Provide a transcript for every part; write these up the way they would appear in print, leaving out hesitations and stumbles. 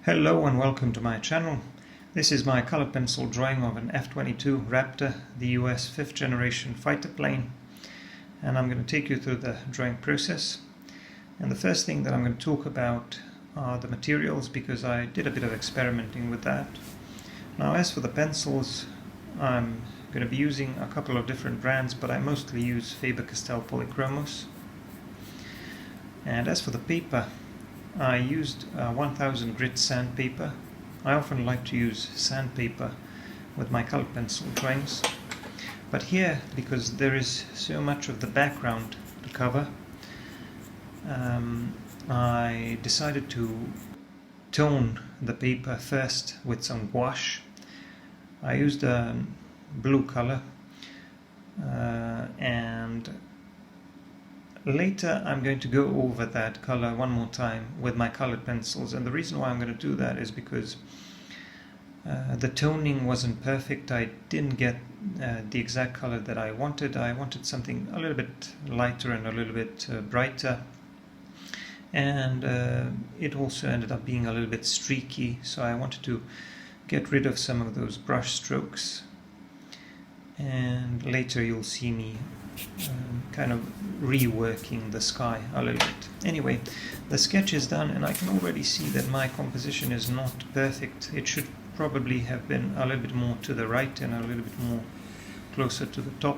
Hello and welcome to my channel. This is my color pencil drawing of an F-22 Raptor, the US 5th generation fighter plane, and I'm going to take you through the drawing process. And the first thing that I'm going to talk about are the materials, because I did a bit of experimenting with that. Now, as for the pencils, I'm going to be using a couple of different brands, but I mostly use Faber-Castell Polychromos. And as for the paper, I used 1000 grit sandpaper. I often like to use sandpaper with my colored pencil drawings, but here, because there is so much of the background to cover, I decided to tone the paper first with some gouache. I used a blue color, and later I'm going to go over that color one more time with my colored pencils, and the reason why I'm going to do that is because the toning wasn't perfect. I didn't get the exact color that I wanted. I wanted something a little bit lighter and a little bit brighter, and it also ended up being a little bit streaky, so I wanted to get rid of some of those brush strokes, and later you'll see me kind of reworking the sky a little bit. Anyway, the sketch is done, and I can already see that my composition is not perfect. It should probably have been a little bit more to the right and a little bit more closer to the top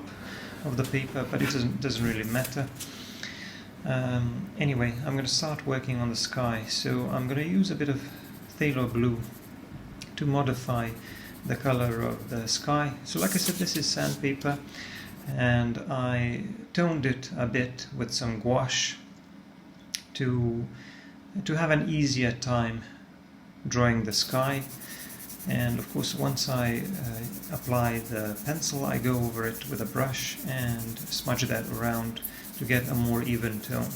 of the paper, but it doesn't really matter. Anyway, I'm going to start working on the sky. So I'm going to use a bit of phthalo blue to modify the color of the sky. So like I said, this is sandpaper, and I toned it a bit with some gouache to have an easier time drawing the sky. And of course, once I apply the pencil, I go over it with a brush and smudge that around to get a more even tone.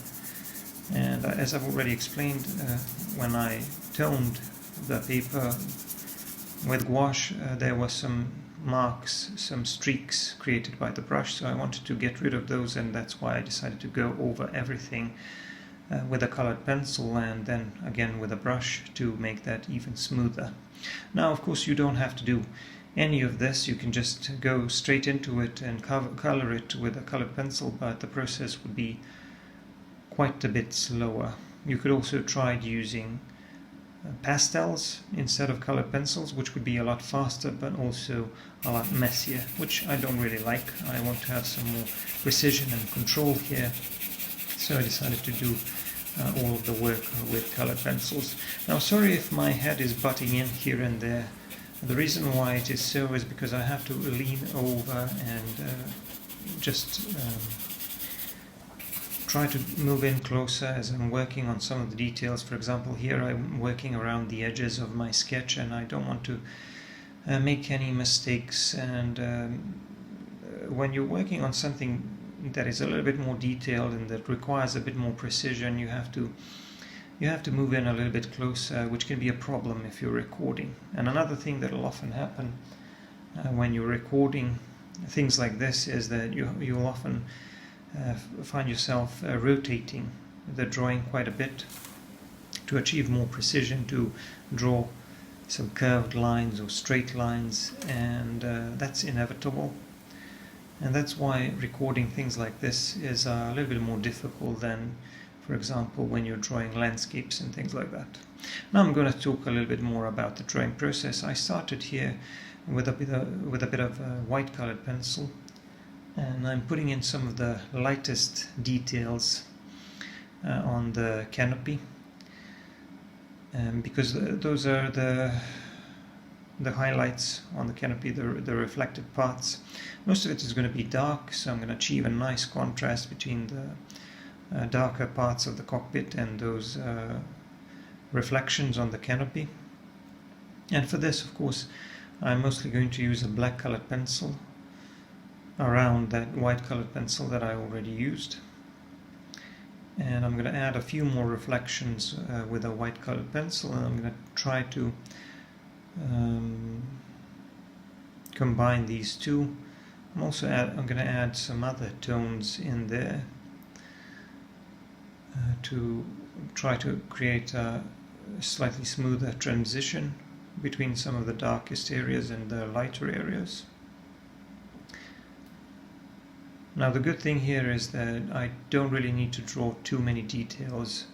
And as I've already explained, when I toned the paper with gouache, there were some marks, some streaks created by the brush, so I wanted to get rid of those, and that's why I decided to go over everything with a colored pencil and then again with a brush to make that even smoother. Now, of course, you don't have to do any of this. You can just go straight into it and color it with a colored pencil, but the process would be quite a bit slower. You could also try using pastels instead of colored pencils, which would be a lot faster but also a lot messier, which I don't really like. I want to have some more precision and control here, so I decided to do all of the work with colored pencils. Now, sorry if my head is butting in here and there. The reason why it is so is because I have to lean over and just try to move in closer as I'm working on some of the details. For example, here I'm working around the edges of my sketch, and I don't want to make any mistakes. And when you're working on something that is a little bit more detailed and that requires a bit more precision, you have to move in a little bit closer, which can be a problem if you're recording. And another thing that will often happen when you're recording things like this is that you'll often find yourself rotating the drawing quite a bit to achieve more precision, to draw some curved lines or straight lines, and that's inevitable. And that's why recording things like this is a little bit more difficult than, for example, when you're drawing landscapes and things like that. Now I'm going to talk a little bit more about the drawing process. I started here with a bit of white colored pencil, and I'm putting in some of the lightest details on the canopy, because those are the highlights on the canopy, the reflected parts. Most of it is going to be dark, so I'm going to achieve a nice contrast between the darker parts of the cockpit and those reflections on the canopy. And for this, of course, I'm mostly going to use a black colored pencil around that white colored pencil that I already used. And I'm going to add a few more reflections with a white colored pencil, and I'm going to try to combine these two. I'm going to add some other tones in there to try to create a slightly smoother transition between some of the darkest areas and the lighter areas. Now the good thing here is that I don't really need to draw too many details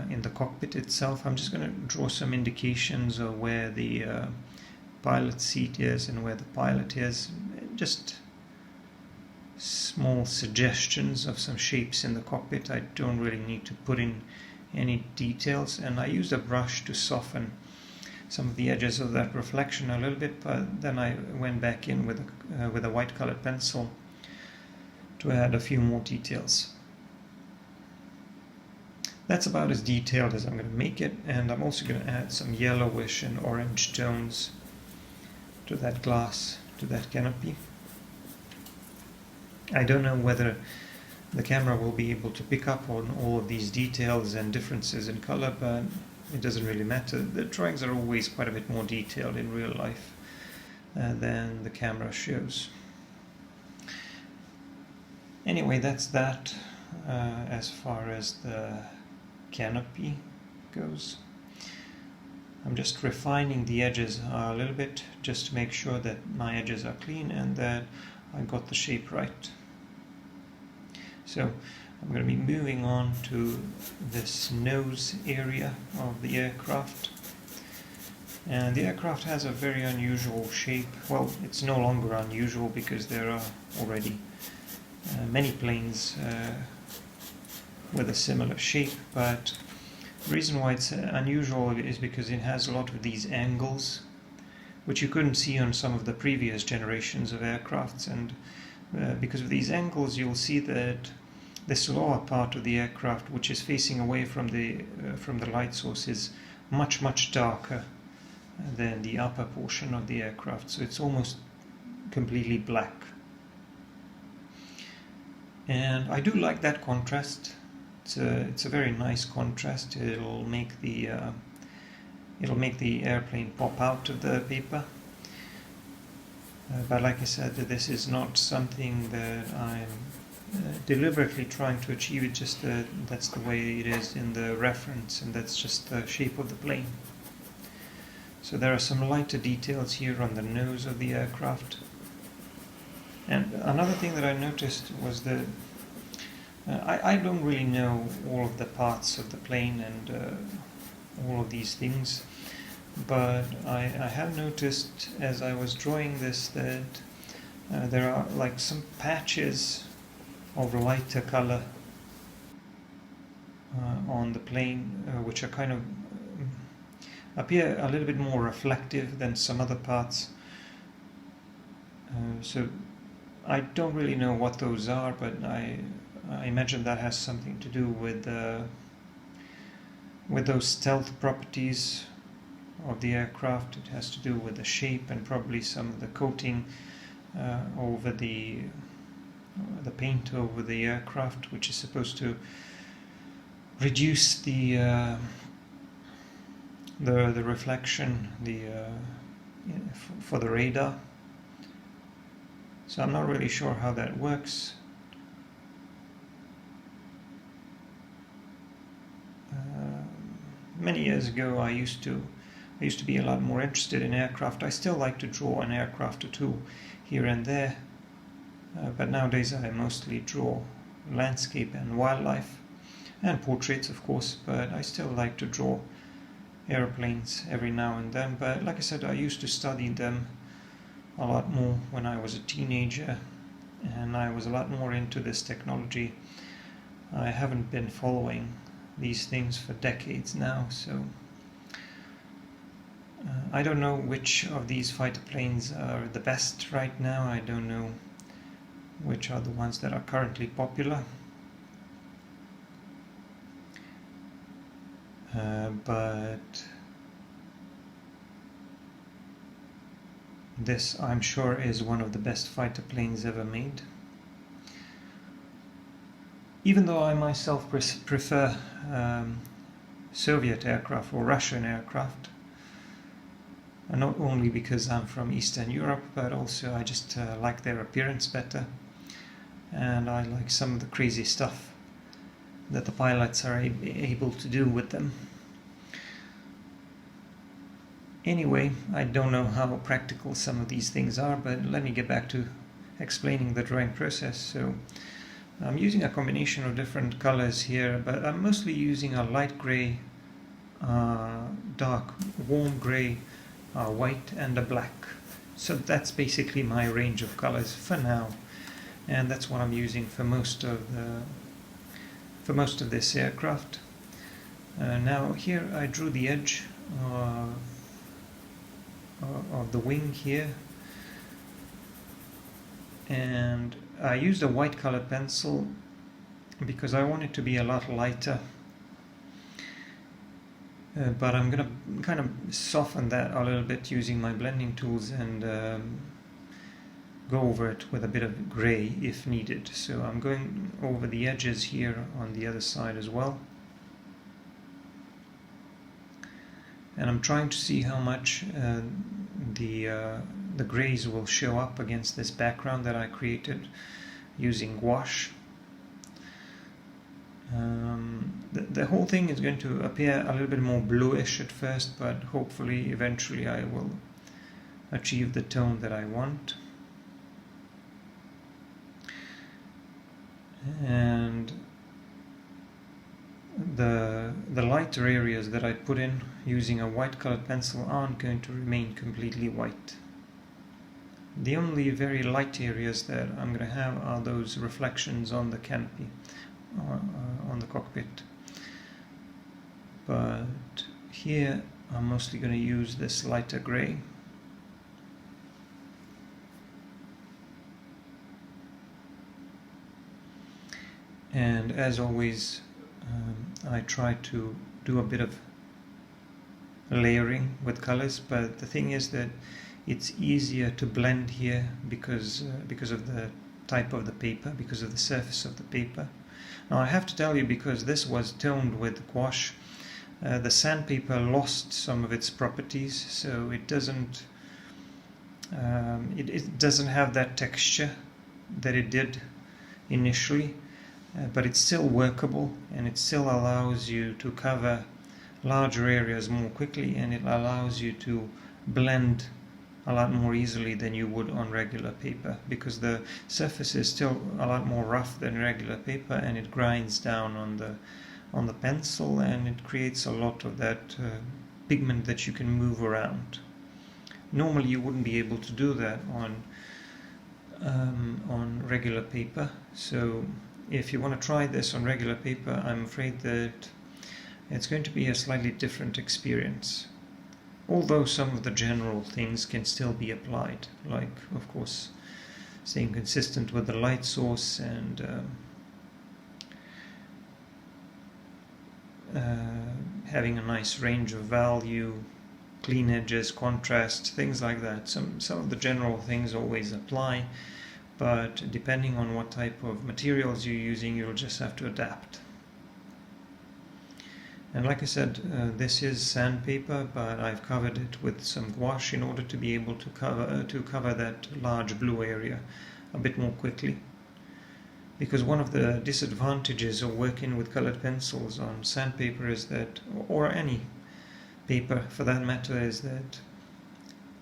in the cockpit itself. I'm just going to draw some indications of where the pilot seat is and where the pilot is. Just small suggestions of some shapes in the cockpit. I don't really need to put in any details, and I used a brush to soften some of the edges of that reflection a little bit, but then I went back in with a white colored pencil to add a few more details. That's about as detailed as I'm going to make it, and I'm also going to add some yellowish and orange tones to that glass, to that canopy. I don't know whether the camera will be able to pick up on all of these details and differences in color, but it doesn't really matter. The drawings are always quite a bit more detailed in real life than the camera shows. Anyway, that's that as far as the canopy goes. I'm just refining the edges a little bit just to make sure that my edges are clean and that I got the shape right. So I'm going to be moving on to this nose area of the aircraft. And the aircraft has a very unusual shape. Well, it's no longer unusual because there are already many planes with a similar shape, but the reason why it's unusual is because it has a lot of these angles which you couldn't see on some of the previous generations of aircrafts, and because of these angles you'll see that this lower part of the aircraft, which is facing away from the light source, is much darker than the upper portion of the aircraft, so it's almost completely black. And I do like that contrast. It's a very nice contrast. It'll make the airplane pop out of the paper. But like I said, this is not something that I'm deliberately trying to achieve. It just that's the way it is in the reference, and that's just the shape of the plane. So there are some lighter details here on the nose of the aircraft. And another thing that I noticed was that I don't really know all of the parts of the plane and all of these things, but I have noticed as I was drawing this that there are like some patches of lighter color on the plane which are kind of appear a little bit more reflective than some other parts. So I don't really know what those are, but I imagine that has something to do with those stealth properties of the aircraft. It has to do with the shape and probably some of the coating over the paint over the aircraft, which is supposed to reduce the reflection for the radar. So I'm not really sure how that works. Many years ago I used to be a lot more interested in aircraft. I still like to draw an aircraft or two here and there, but nowadays I mostly draw landscape and wildlife and portraits, of course, but I still like to draw airplanes every now and then. But like I said, I used to study them a lot more when I was a teenager, and I was a lot more into this technology. I haven't been following these things for decades now, so I don't know which of these fighter planes are the best right now. I don't know which are the ones that are currently popular, but this, I'm sure, is one of the best fighter planes ever made. Even though I myself prefer Soviet aircraft or Russian aircraft, not only because I'm from Eastern Europe, but also I just like their appearance better, and I like some of the crazy stuff that the pilots are able to do with them. Anyway, I don't know how practical some of these things are, but let me get back to explaining the drawing process. So I'm using a combination of different colors here, but I'm mostly using a light gray, dark warm gray, white, and a black. So that's basically my range of colors for now, and that's what I'm using for most of this aircraft. Now here I drew the edge of the wing here, and I used a white color pencil because I want it to be a lot lighter, but I'm gonna kind of soften that a little bit using my blending tools and go over it with a bit of gray if needed. So I'm going over the edges here on the other side as well, and I'm trying to see how much the grays will show up against this background that I created using gouache. The whole thing is going to appear a little bit more bluish at first, but hopefully eventually I will achieve the tone that I want. And the lighter areas that I put in using a white colored pencil aren't going to remain completely white. The only very light areas that I'm going to have are those reflections on the canopy, on the cockpit. But here I'm mostly going to use this lighter gray. And as always, I try to do a bit of layering with colors, but the thing is that it's easier to blend here because of the type of the paper, because of the surface of the paper. Now I have to tell you, because this was toned with gouache, the sandpaper lost some of its properties, so it doesn't have that texture that it did initially, but it's still workable, and it still allows you to cover larger areas more quickly, and it allows you to blend a lot more easily than you would on regular paper, because the surface is still a lot more rough than regular paper, and it grinds down on the pencil, and it creates a lot of that pigment that you can move around. Normally you wouldn't be able to do that on regular paper, so if you want to try this on regular paper, I'm afraid that it's going to be a slightly different experience. Although some of the general things can still be applied, like, of course, staying consistent with the light source and having a nice range of value, clean edges, contrast, things like that. Some of the general things always apply, but depending on what type of materials you're using, you'll just have to adapt. And like I said, this is sandpaper, but I've covered it with some gouache in order to be able to cover that large blue area a bit more quickly. Because one of the disadvantages of working with colored pencils on sandpaper is that, or any paper for that matter, is that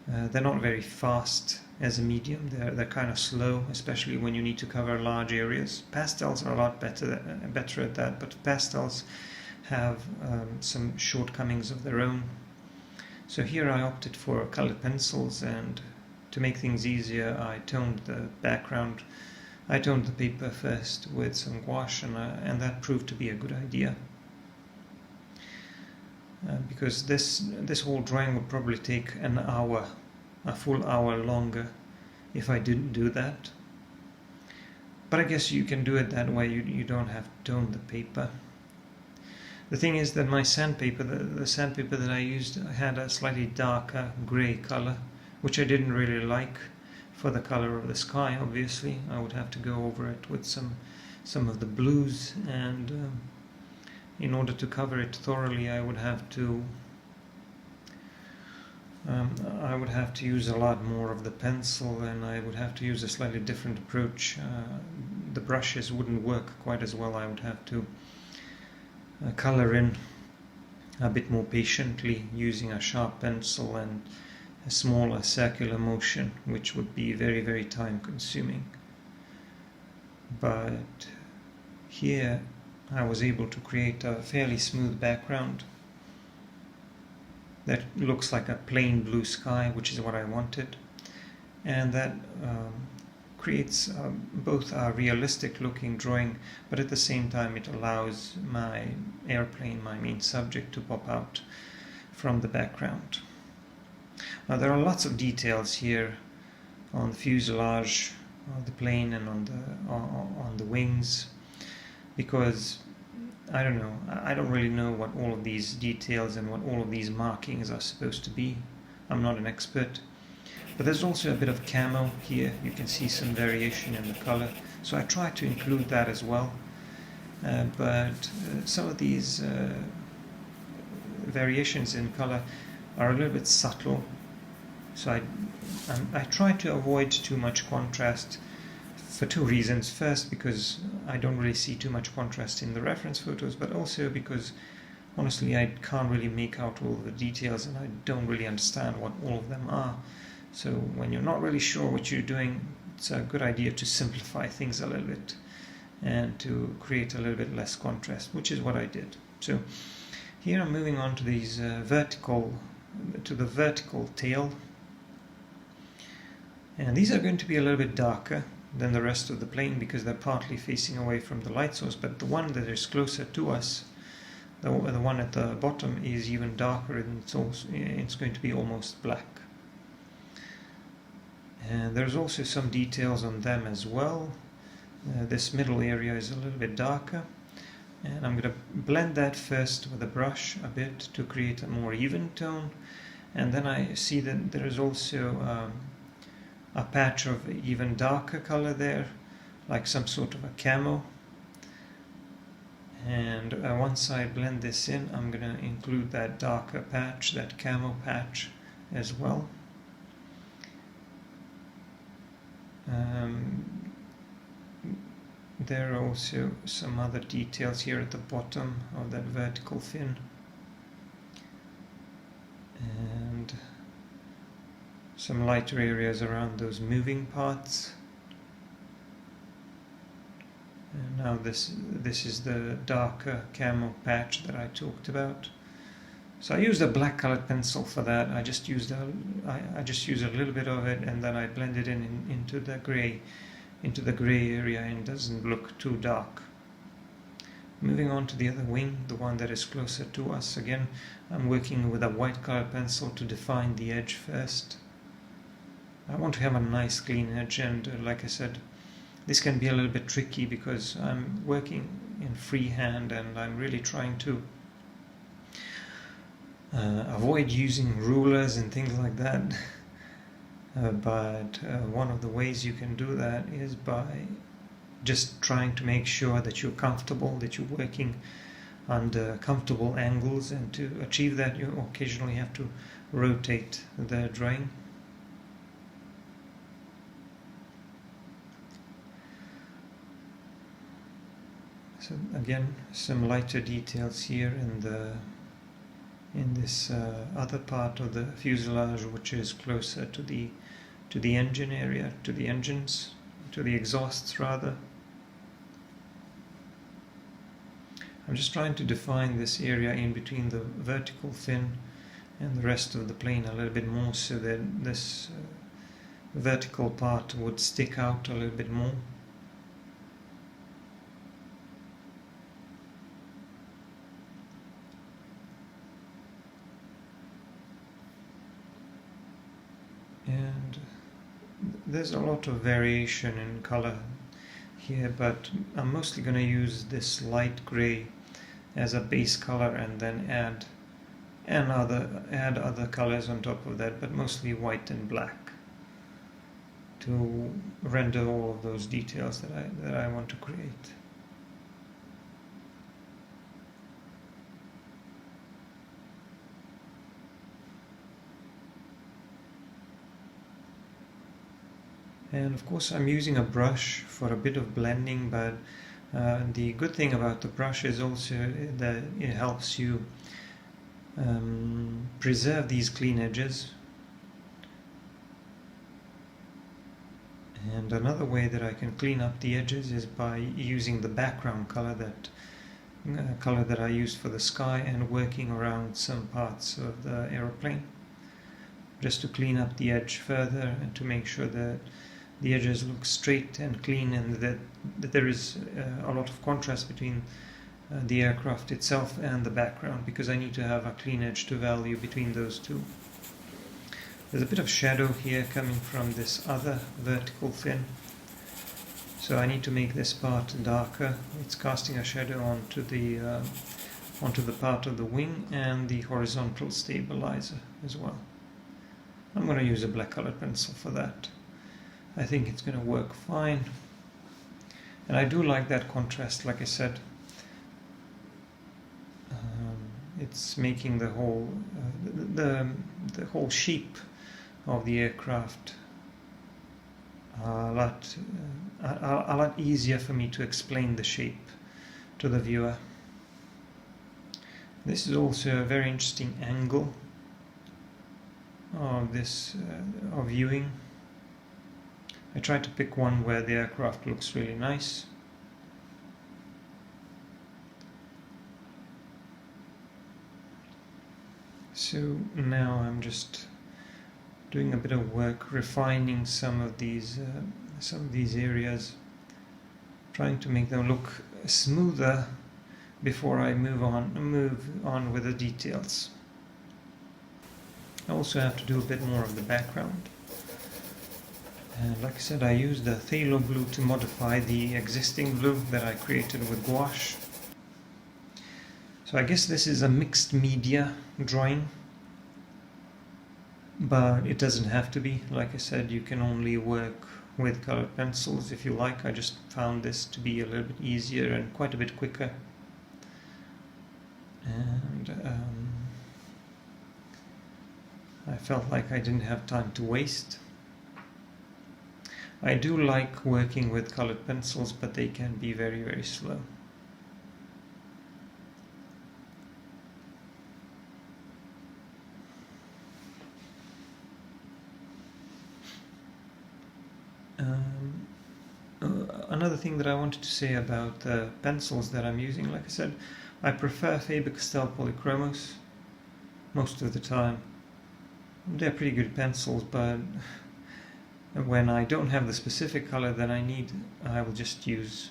they're not very fast as a medium. They're kind of slow, especially when you need to cover large areas. Pastels are a lot better at that, but pastels have some shortcomings of their own. So here I opted for colored pencils, and to make things easier I toned the background. I toned the paper first with some gouache, and that proved to be a good idea. Because this whole drawing would probably take an hour, a full hour longer if I didn't do that. But I guess you can do it that way, you don't have to tone the paper. The thing is that my sandpaper, the sandpaper that I used, had a slightly darker grey color, which I didn't really like for the color of the sky. Obviously, I would have to go over it with some of the blues, and in order to cover it thoroughly, I would have to use a lot more of the pencil, and I would have to use a slightly different approach. The brushes wouldn't work quite as well. I would have to color in a bit more patiently using a sharp pencil and a smaller circular motion, which would be very, very time consuming. But here I was able to create a fairly smooth background that looks like a plain blue sky, which is what I wanted, and that creates both a realistic looking drawing, but at the same time it allows my airplane, my main subject, to pop out from the background. Now there are lots of details here on the fuselage of the plane and on the wings, because I don't know, I don't really know what all of these details and what all of these markings are supposed to be. I'm not an expert. But there's also a bit of camo here. You can see some variation in the color, so I try to include that as well. But some of these variations in color are a little bit subtle, so I try to avoid too much contrast for two reasons. First, because I don't really see too much contrast in the reference photos, but also because honestly I can't really make out all the details and I don't really understand what all of them are. So when you're not really sure what you're doing, it's a good idea to simplify things a little bit and to create a little bit less contrast, which is what I did. So here I'm moving on to these the vertical tail, and these are going to be a little bit darker than the rest of the plane because they're partly facing away from the light source, but the one that is closer to us, the one at the bottom, is even darker, and it's going to be almost black. And there's also some details on them as well. This middle area is a little bit darker, and I'm going to blend that first with a brush a bit to create a more even tone, and then I see that there is also a patch of even darker color there, like some sort of a camo. And once I blend this in, I'm going to include that darker patch, that camo patch as well. There are also some other details here at the bottom of that vertical fin, and some lighter areas around those moving parts. And now this is the darker camo patch that I talked about. So I used a black colored pencil for that. I just used a little bit of it, and then I blended into the gray area, and it doesn't look too dark. Moving on to the other wing, the one that is closer to us. Again, I'm working with a white colored pencil to define the edge first. I want to have a nice clean edge, and like I said, this can be a little bit tricky because I'm working in freehand and I'm really trying to avoid using rulers and things like that. But one of the ways you can do that is by just trying to make sure that you're comfortable, that you're working under comfortable angles, and to achieve that you occasionally have to rotate the drawing. So again, some lighter details here in this other part of the fuselage, which is closer to the engine area, to the engines, to the exhausts rather. I'm just trying to define this area in between the vertical fin and the rest of the plane a little bit more, so that this vertical part would stick out a little bit more. And there's a lot of variation in color here, but I'm mostly going to use this light gray as a base color, and then add other colors on top of that, but mostly white and black, to render all of those details that I want to create. And of course I'm using a brush for a bit of blending, but the good thing about the brush is also that it helps you preserve these clean edges. And another way that I can clean up the edges is by using the background color that I used for the sky and working around some parts of the aeroplane, just to clean up the edge further and to make sure that the edges look straight and clean, and that there is a lot of contrast between the aircraft itself and the background, because I need to have a clean edge to value between those two. There's a bit of shadow here coming from this other vertical fin, so I need to make this part darker. It's casting a shadow onto the part of the wing and the horizontal stabilizer as well. I'm going to use a black colored pencil for that. I think it's going to work fine, and I do like that contrast. Like I said, it's making the whole the whole shape of the aircraft a lot easier for me to explain the shape to the viewer. This is also a very interesting angle of this of viewing. I tried to pick one where the aircraft looks really nice. So now I'm just doing a bit of work refining some of these areas, trying to make them look smoother before I move on with the details. I also have to do a bit more of the background. And like I said, I used the phthalo blue to modify the existing blue that I created with gouache. So I guess this is a mixed media drawing, but it doesn't have to be. Like I said, you can only work with colored pencils if you like. I just found this to be a little bit easier and quite a bit quicker. And I felt like I didn't have time to waste. I do like working with colored pencils, but they can be very, very slow. Another thing that I wanted to say about the pencils that I'm using, like I said, I prefer Faber-Castell Polychromos most of the time. They're pretty good pencils, but when I don't have the specific color that I need, I will just use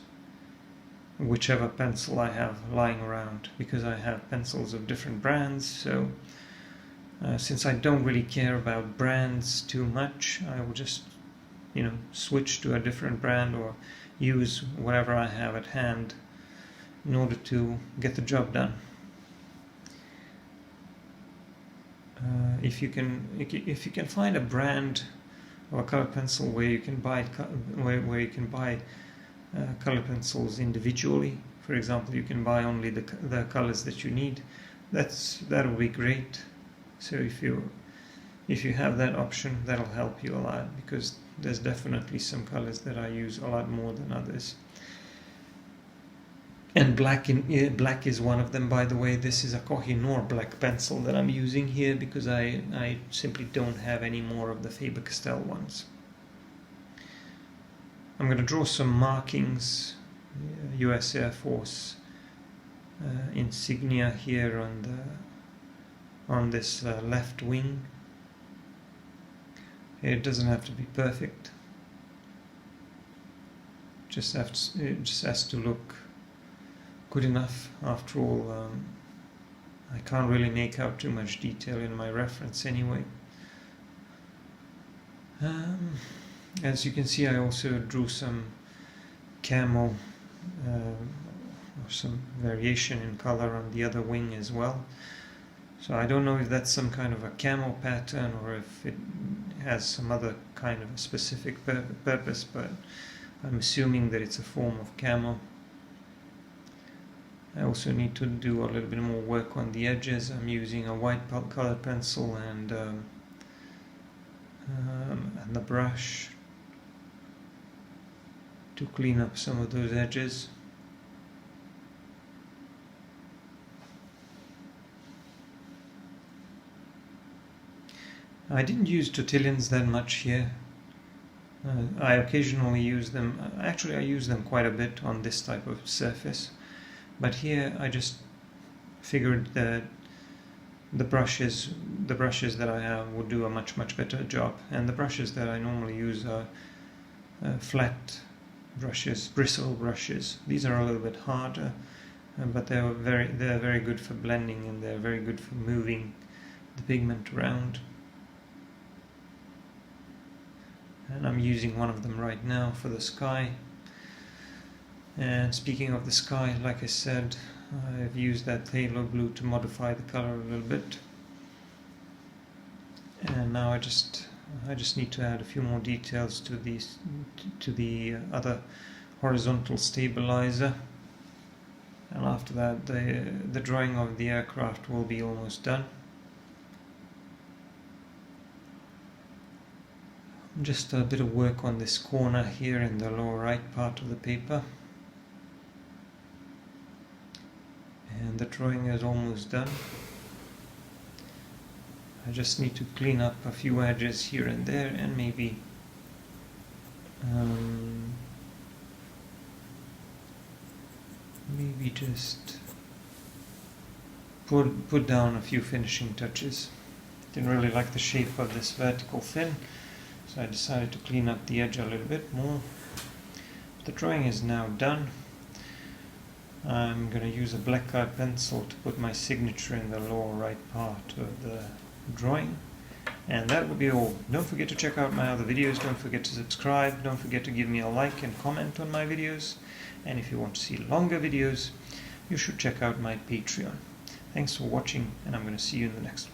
whichever pencil I have lying around, because I have pencils of different brands. So since I don't really care about brands too much, I will just switch to a different brand or use whatever I have at hand in order to get the job done. If you can find a brand or a color pencil where you can buy color pencils individually, for example, you can buy only the colors that you need, that will be great. So if you have that option, that'll help you a lot, because there's definitely some colors that I use a lot more than others. And black is one of them, by the way. This is a Koh-i-Noor black pencil that I'm using here because I simply don't have any more of the Faber-Castell ones. I'm going to draw some markings, US Air Force insignia here on this left wing. It doesn't have to be perfect. It just has to look good enough. After all, I can't really make out too much detail in my reference anyway. As you can see, I also drew some camo, or some variation in color on the other wing as well. So I don't know if that's some kind of a camo pattern or if it has some other kind of a specific purpose, but I'm assuming that it's a form of camo. I also need to do a little bit more work on the edges. I'm using a white colored pencil and the brush to clean up some of those edges. I didn't use tortillons that much here. I occasionally use them, actually I use them quite a bit on this type of surface, but here I just figured that the brushes that I have would do a much better job, and the brushes that I normally use are flat brushes, bristle brushes. These are a little bit harder, but they're very good for blending, and they're very good for moving the pigment around. And I'm using one of them right now for the sky. And speaking of the sky, like I said, I've used that phthalo blue to modify the color a little bit. And now I just need to add a few more details to these, to the other horizontal stabilizer. And after that, the drawing of the aircraft will be almost done. Just a bit of work on this corner here in the lower right part of the paper. And the drawing is almost done. I just need to clean up a few edges here and there, and maybe just put down a few finishing touches. Didn't really like the shape of this vertical fin, so I decided to clean up the edge a little bit more. The drawing is now done. I'm going to use a black card pencil to put my signature in the lower right part of the drawing. And that will be all. Don't forget to check out my other videos, don't forget to subscribe, don't forget to give me a like and comment on my videos. And if you want to see longer videos, you should check out my Patreon. Thanks for watching, and I'm going to see you in the next one.